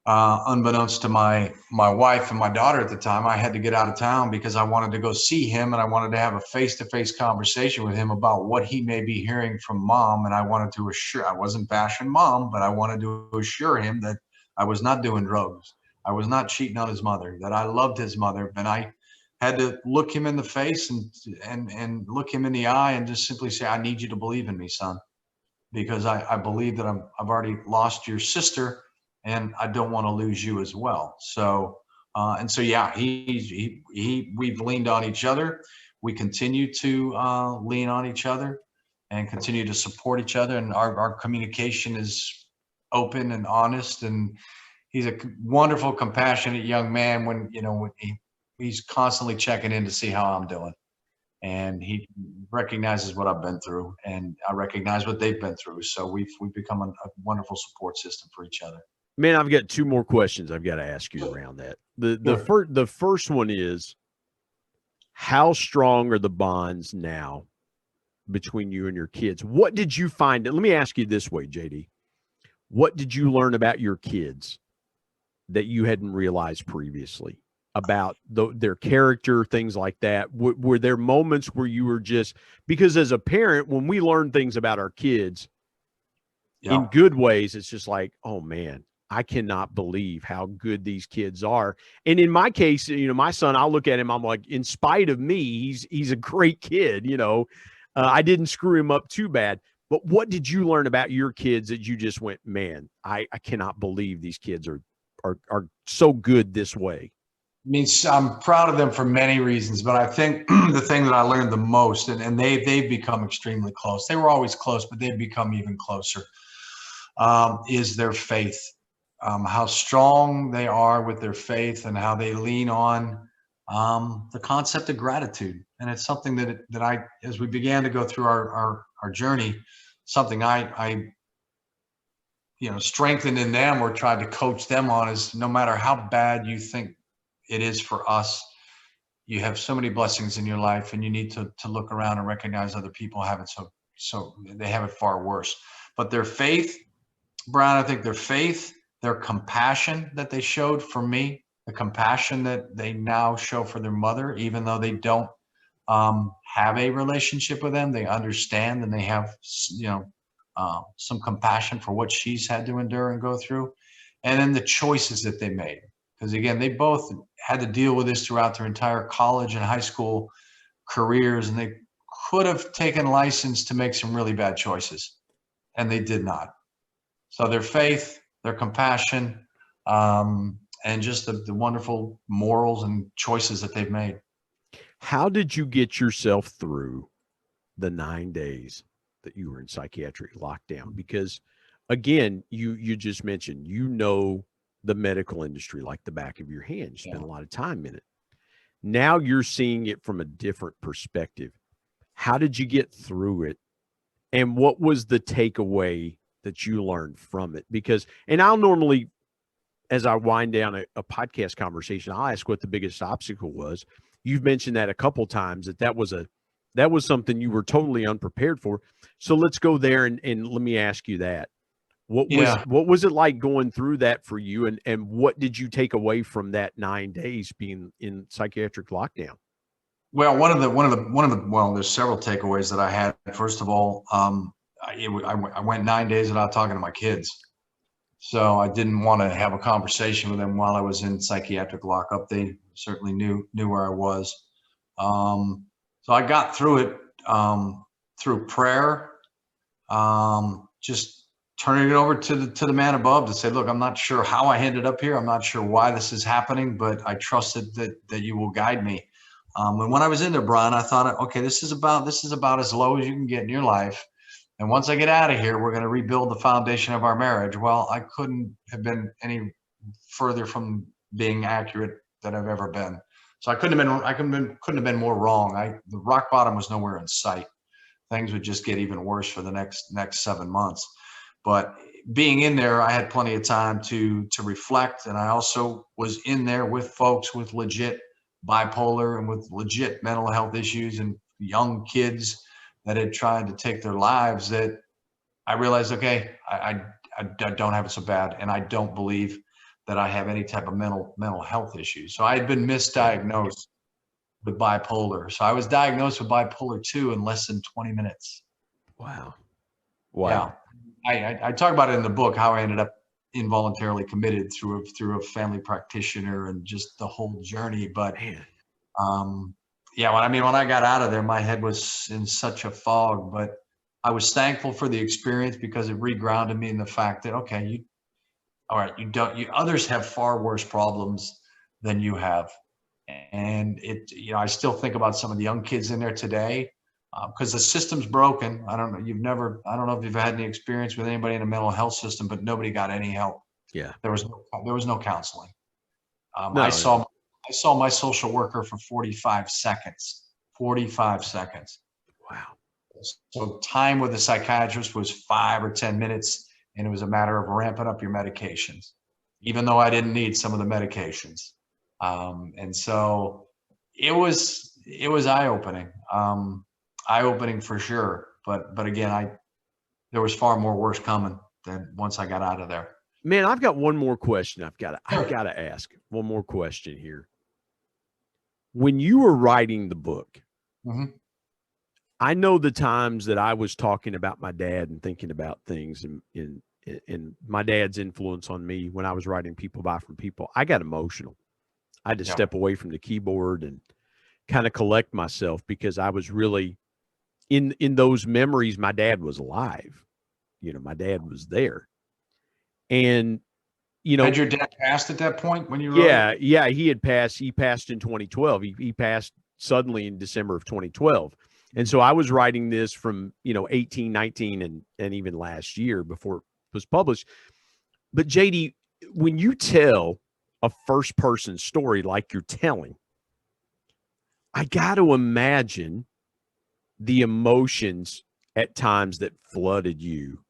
[SPEAKER 3] Unbeknownst to my wife and my daughter at the time, I had to get out of town because I wanted to go see him, and I wanted to have a face-to-face conversation with him about what he may be hearing from mom. And I wanted to I wasn't bashing mom, but I wanted to assure him that I was not doing drugs. I was not cheating on his mother, that I loved his mother. And I had to look him in the face and look him in the eye and just simply say, I need you to believe in me, son, because I believe that I've already lost your sister, and I don't want to lose you as well. So, yeah, we've leaned on each other. We continue to lean on each other and continue to support each other. And our communication is open and honest. And he's a wonderful, compassionate young man when he's constantly checking in to see how I'm doing. And he recognizes what I've been through, and I recognize what they've been through. So we've become a wonderful support system for each other.
[SPEAKER 2] Man, I've got two more questions I've got to ask you around that. The first one is, how strong are the bonds now between you and your kids? What did you find? Let me ask you this way, JD. What did you learn about your kids that you hadn't realized previously about their character, things like that? Were there moments where you were just, because as a parent, when we learn things about our kids in good ways, it's just like, oh man, I cannot believe how good these kids are. And in my case, my son, I'll look at him, I'm like, in spite of me, he's a great kid. I didn't screw him up too bad. But what did you learn about your kids that you just went, man, I cannot believe these kids are so good this way?
[SPEAKER 3] I mean, I'm proud of them for many reasons, but I think the thing that I learned the most, and they've become extremely close. They were always close, but they've become even closer, is their faith. How strong they are with their faith, and how they lean on the concept of gratitude. And it's something that I, as we began to go through our journey, something I strengthened in them or tried to coach them on, is no matter how bad you think it is for us, you have so many blessings in your life, and you need to look around and recognize other people have it so they have it far worse. But their faith, Brian, I think their faith, their compassion that they showed for me, the compassion that they now show for their mother, even though they don't have a relationship with them, they understand, and they have some compassion for what she's had to endure and go through. And then the choices that they made, because again, they both had to deal with this throughout their entire college and high school careers, and they could have taken license to make some really bad choices, and they did not. So their faith, their compassion, and just the wonderful morals and choices that they've made.
[SPEAKER 2] How did you get yourself through the 9 days that you were in psychiatric lockdown? Because again, you just mentioned, the medical industry like the back of your hand. You spent a lot of time in it. Now you're seeing it from a different perspective. How did you get through it? And what was the takeaway that you learned from it? Because, and I'll normally, as I wind down a podcast conversation, I'll ask what the biggest obstacle was. You've mentioned that a couple times, that was something you were totally unprepared for. So let's go there and let me ask you that. What was it like going through that for you, and what did you take away from that 9 days being in psychiatric lockdown?
[SPEAKER 3] Well, well, there's several takeaways that I had. First of all, I went 9 days without talking to my kids. So I didn't want to have a conversation with them while I was in psychiatric lockup. They certainly knew where I was. So I got through it through prayer, just turning it over to the man above to say, look, I'm not sure how I ended up here. I'm not sure why this is happening, but I trusted that you will guide me. And when I was in there, Brian, I thought, okay, this is about as low as you can get in your life. And once I get out of here, we're going to rebuild the foundation of our marriage. Well, I couldn't have been any further from being accurate than I've ever been. So I couldn't have been more wrong. The rock bottom was nowhere in sight. Things would just get even worse for the next 7 months. But being in there, I had plenty of time to reflect. And I also was in there with folks with legit bipolar and with legit mental health issues and young kids that had tried to take their lives, that I realized, okay, I don't have it so bad. And I don't believe that I have any type of mental health issues. So I had been misdiagnosed with bipolar. So I was diagnosed with bipolar 2 in less than 20 minutes.
[SPEAKER 2] Wow.
[SPEAKER 3] Yeah. I talk about it in the book, how I ended up involuntarily committed through a family practitioner and just the whole journey. But when I got out of there, my head was in such a fog, but I was thankful for the experience because it regrounded me in the fact that, okay, others have far worse problems than you have. And I still think about some of the young kids in there today, because the system's broken. I don't know if you've had any experience with anybody in a mental health system, but nobody got any help.
[SPEAKER 2] Yeah.
[SPEAKER 3] There was no counseling.
[SPEAKER 2] No,
[SPEAKER 3] I saw my social worker for 45 seconds. 45 seconds.
[SPEAKER 2] Wow.
[SPEAKER 3] So time with the psychiatrist was 5 or 10 minutes, and it was a matter of ramping up your medications, even though I didn't need some of the medications. And so it was eye-opening. Eye-opening for sure. But again, there was far more worse coming than once I got out of there.
[SPEAKER 2] Man, I've got one more question. I've got to ask one more question here. When you were writing the book,
[SPEAKER 3] mm-hmm.
[SPEAKER 2] I know the times that I was talking about my dad and thinking about things and my dad's influence on me when I was writing People Buy From People, I got emotional. I had to step away from the keyboard and kind of collect myself, because I was really in those memories. My dad was alive. My dad was there. And,
[SPEAKER 3] had your dad passed at that point when you wrote it?
[SPEAKER 2] Yeah. He had passed. He passed in 2012. He passed suddenly in December of 2012. And so I was writing this from, 18, 19, and even last year before it was published. But JD, when you tell a first person story like you're telling, I got to imagine the emotions at times that flooded you.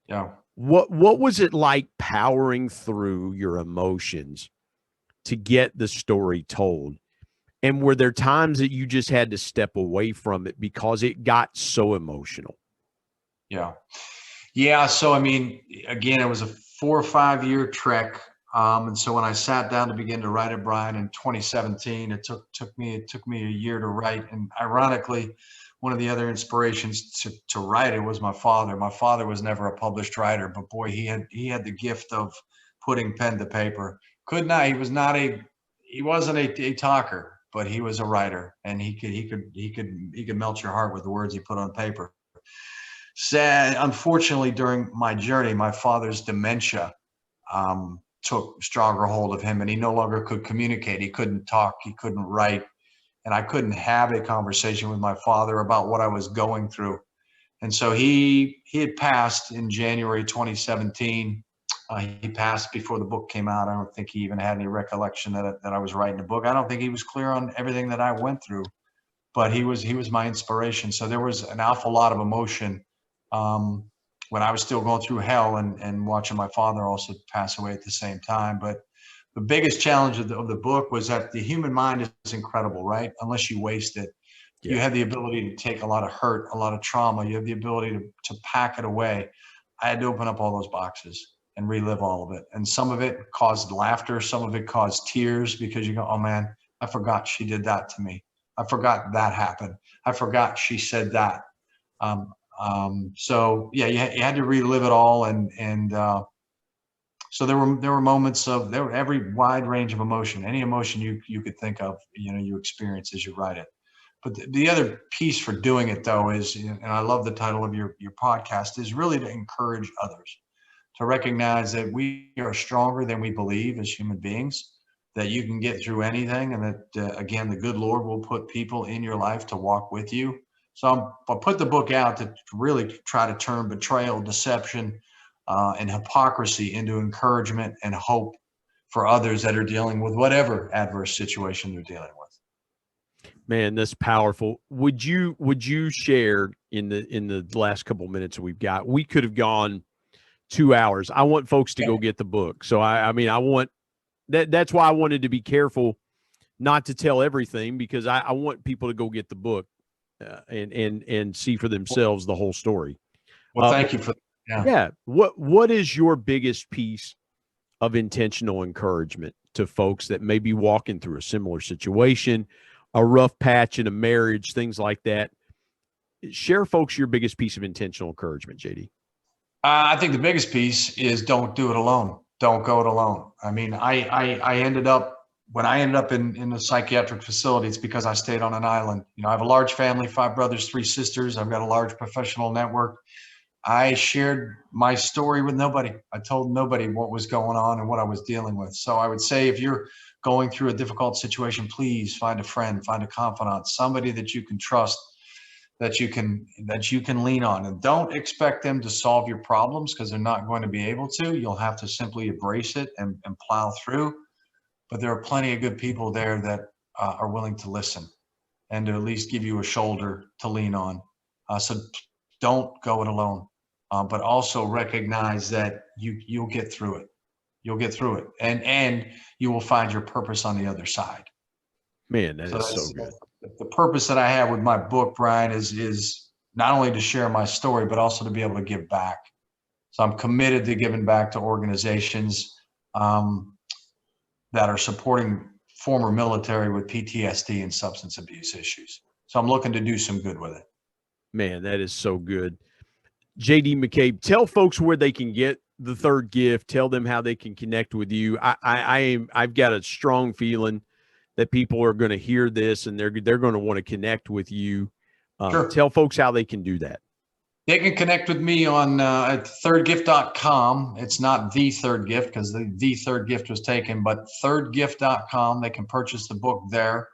[SPEAKER 3] Yeah.
[SPEAKER 2] What was it like powering through your emotions to get the story told? And were there times that you just had to step away from it because it got so emotional?
[SPEAKER 3] Yeah. Yeah. So, again, it was a 4 or 5 year trek. And so when I sat down to begin to write it, Brian, in 2017, it took me a year to write. And ironically, one of the other inspirations to write it was my father. My father was never a published writer, but boy, he had the gift of putting pen to paper. He wasn't a talker, but he was a writer, and he could melt your heart with the words he put on paper. Sad, unfortunately, during my journey, my father's dementia took stronger hold of him, and he no longer could communicate. He couldn't talk. He couldn't write. And I couldn't have a conversation with my father about what I was going through. And so he had passed in January 2017. He passed before the book came out. I don't think he even had any recollection that I was writing a book. I don't think he was clear on everything that I went through, but he was my inspiration. So there was an awful lot of emotion when when I was still going through hell and watching my father also pass away at the same time. But the biggest challenge of the book was that the human mind is incredible, right? Unless you waste it.
[SPEAKER 2] Yeah.
[SPEAKER 3] You have the ability to take a lot of hurt, a lot of trauma. You have the ability to pack it away. I had to open up all those boxes and relive all of it. And some of it caused laughter. Some of it caused tears, because you go, oh man, I forgot she did that to me. I forgot that happened. I forgot she said that. So yeah, you had to relive it all. So there were moments of every wide range of emotion, any emotion you could think of, you experience as you write it. But the other piece for doing it, though, is, and I love the title of your podcast, is really to encourage others to recognize that we are stronger than we believe as human beings, that you can get through anything, and that, again, the good Lord will put people in your life to walk with you. So I put the book out to really try to turn betrayal, deception, and hypocrisy into encouragement and hope for others that are dealing with whatever adverse situation they're dealing with.
[SPEAKER 2] Man, that's powerful. Would you share in the last couple of minutes that we've got? We could have gone 2 hours. I want folks to go get the book. So I mean, I want that. That's why I wanted to be careful not to tell everything, because I want people to go get the book and see for themselves the whole story.
[SPEAKER 3] Well, thank you for that.
[SPEAKER 2] Yeah. What is your biggest piece of intentional encouragement to folks that may be walking through a similar situation, a rough patch in a marriage, things like that? Share, folks, your biggest piece of intentional encouragement, JD.
[SPEAKER 3] I think the biggest piece is don't do it alone. Don't go it alone. I mean, I ended up, when I ended up in a psychiatric facility, it's because I stayed on an island. I have a large family, 5 brothers, 3 sisters. I've got a large professional network. I shared my story with nobody. I told nobody what was going on and what I was dealing with. So I would say, if you're going through a difficult situation, please find a friend, find a confidant, somebody that you can trust, that you can lean on, and don't expect them to solve your problems, because they're not going to be able to. You'll have to simply embrace it and plow through. But there are plenty of good people there that are willing to listen and to at least give you a shoulder to lean on. So don't go it alone, but also recognize that you'll get through it. You'll get through it, and you will find your purpose on the other side.
[SPEAKER 2] Man, that is so good.
[SPEAKER 3] The purpose that I have with my book, Brian, is not only to share my story, but also to be able to give back. So I'm committed to giving back to organizations that are supporting former military with PTSD and substance abuse issues. So I'm looking to do some good with it.
[SPEAKER 2] Man, that is so good. JD McCabe, tell folks where they can get the Third Gift. Tell them how they can connect with you. I've got a strong feeling that people are going to hear this and they're going to want to connect with you.
[SPEAKER 3] Sure.
[SPEAKER 2] Tell folks how they can do that.
[SPEAKER 3] They can connect with me on at thirdgift.com. It's not The Third Gift, because the Third Gift was taken, but thirdgift.com. They can purchase the book there.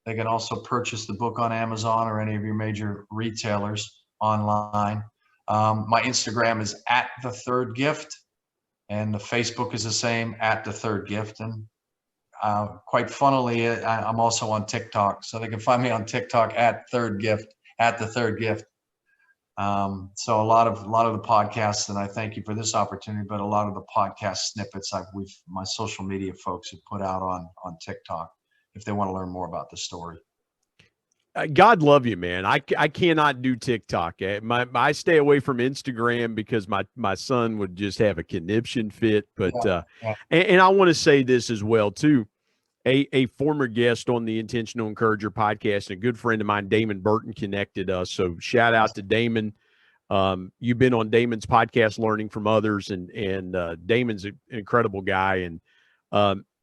[SPEAKER 3] They can also purchase the book on Amazon or any of your major retailers online. My Instagram is @TheThirdGift, and the Facebook is the same, @TheThirdGift. And quite funnily, I'm also on TikTok, so they can find me on TikTok @ThirdGift, @TheThirdGift. So a lot of the podcasts, and I thank you for this opportunity, but a lot of the podcast snippets my social media folks have put out on TikTok, if they want to learn more about the story.
[SPEAKER 2] God love you, man. I cannot do TikTok. I stay away from Instagram because my son would just have a conniption fit. But And I want to say this as well too. A former guest on the Intentional Encourager podcast and a good friend of mine, Damon Burton, connected us. So shout out to Damon. You've been on Damon's podcast, Learning from Others, and Damon's an incredible guy. And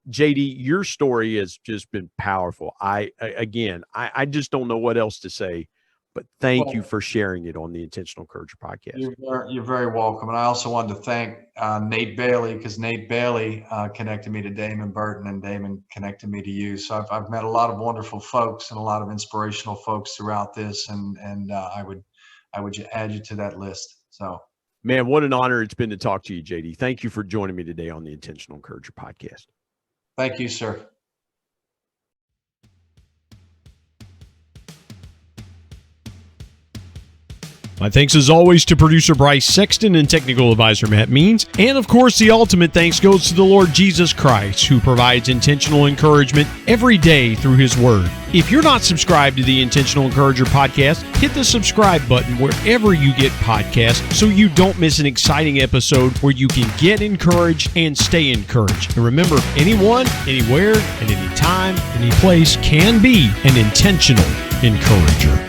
[SPEAKER 2] JD, your story has just been powerful. I just don't know what else to say, but thank you for sharing it on the Intentional Encourager podcast.
[SPEAKER 3] You're very welcome. And I also wanted to thank Nate Bailey, because Nate Bailey connected me to Damon Burton, and Damon connected me to you. So I've met a lot of wonderful folks and a lot of inspirational folks throughout this, and I would add you to that list. So,
[SPEAKER 2] man, what an honor it's been to talk to you, JD. Thank you for joining me today on the Intentional Encourager podcast.
[SPEAKER 3] Thank you, sir.
[SPEAKER 4] My thanks as always to producer Bryce Sexton and technical advisor Matt Means. And of course, the ultimate thanks goes to the Lord Jesus Christ, who provides intentional encouragement every day through his word. If you're not subscribed to the Intentional Encourager podcast, hit the subscribe button wherever you get podcasts so you don't miss an exciting episode where you can get encouraged and stay encouraged. And remember, anyone, anywhere, at any time, any place can be an intentional encourager.